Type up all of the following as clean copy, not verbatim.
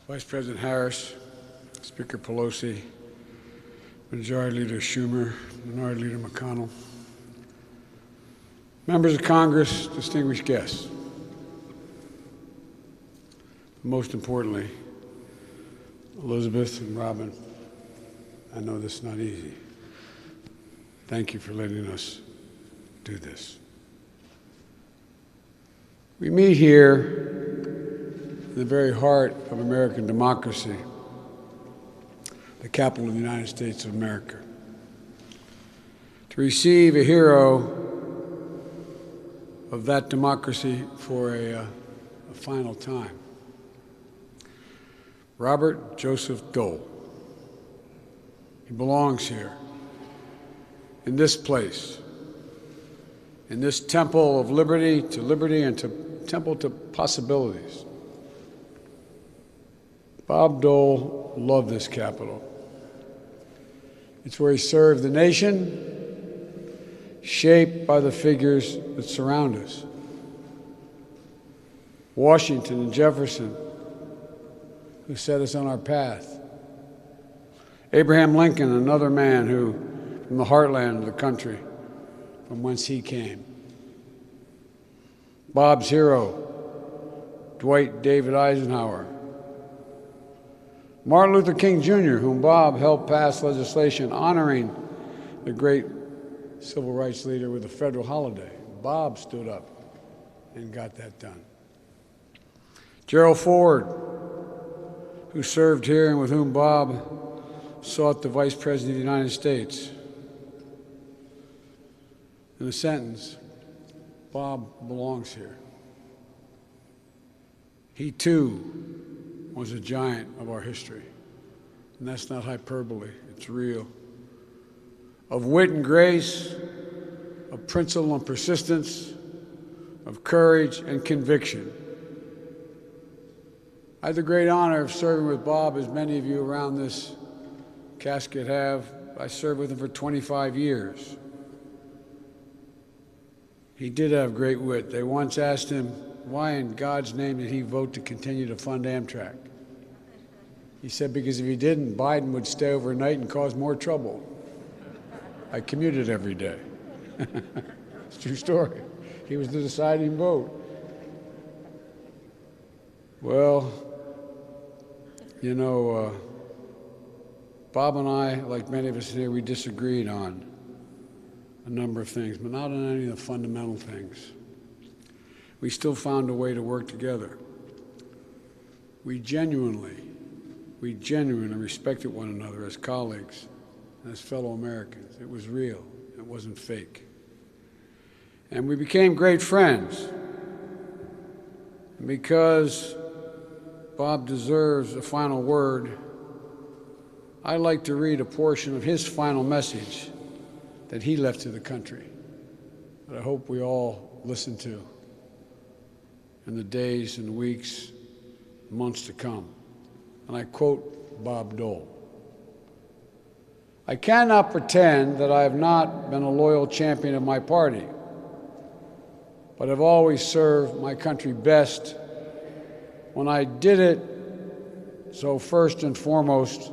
Vice President Harris, Speaker Pelosi, Majority Leader Schumer, Minority Leader McConnell, members of Congress, distinguished guests. Most importantly, Elizabeth and Robin, I know this is not easy. Thank you for letting us do this. We meet here in the very heart of American democracy, the capital of the United States of America, to receive a hero of that democracy for a final time. Robert Joseph Dole. He belongs here, in this place, in this temple of liberty and to temple to possibilities. Bob Dole loved this capital. It's where he served the nation, shaped by the figures that surround us. Washington and Jefferson, who set us on our path. Abraham Lincoln, another man who, from the heartland of the country, from whence he came. Bob's hero, Dwight David Eisenhower. Martin Luther King Jr., whom Bob helped pass legislation honoring the great civil rights leader with a federal holiday. Bob stood up and got that done. Gerald Ford, who served here and with whom Bob sought the Vice President of the United States. In a sentence, Bob belongs here. He too was a giant of our history. And that's not hyperbole, it's real. Of wit and grace, of principle and persistence, of courage and conviction. I had the great honor of serving with Bob, as many of you around this casket have. I served with him for 25 years. He did have great wit. They once asked him, why in God's name did he vote to continue to fund Amtrak? He said, because if he didn't, Biden would stay overnight and cause more trouble. I commuted every day. It's a true story. He was the deciding vote. Well, you know, Bob and I, like many of us here, we disagreed on a number of things, but not on any of the fundamental things. We still found a way to work together. We genuinely respected one another as colleagues and as fellow Americans. It was real. It wasn't fake. And we became great friends. And because Bob deserves a final word, I'd like to read a portion of his final message that he left to the country that I hope we all listen to in the days and weeks, months to come. And I quote Bob Dole. I cannot pretend that I have not been a loyal champion of my party, but have always served my country best when I did it so first and foremost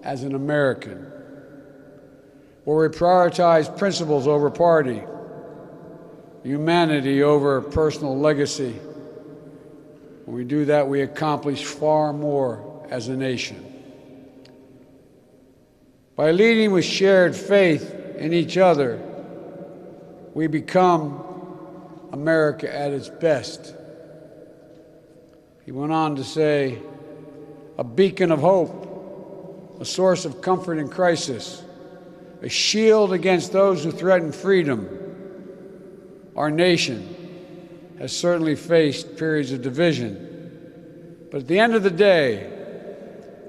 as an American, where we prioritize principles over party, humanity over personal legacy. When we do that, we accomplish far more as a nation. By leading with shared faith in each other, we become America at its best. He went on to say, a beacon of hope, a source of comfort in crisis, a shield against those who threaten freedom. Our nation has certainly faced periods of division, but at the end of the day,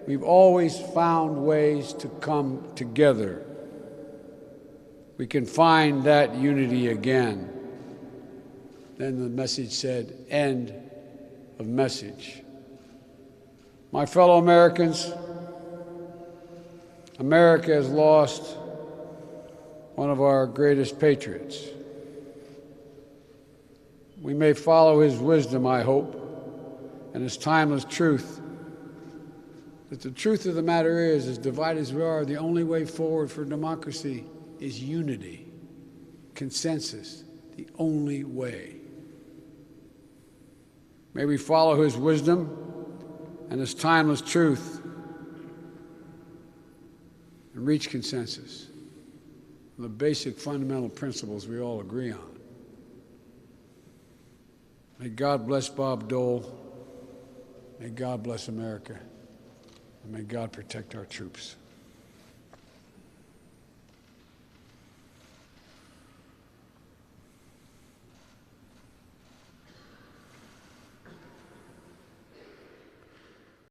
we've always found ways to come together. We can find that unity again. Then the message said, end of message. My fellow Americans, America has lost one of our greatest patriots. We may follow his wisdom, I hope, and his timeless truth that the truth of the matter is, as divided as we are, the only way forward for democracy is unity, consensus, the only way. May we follow his wisdom and his timeless truth and reach consensus on the basic fundamental principles we all agree on. May God bless Bob Dole. May God bless America. And may God protect our troops.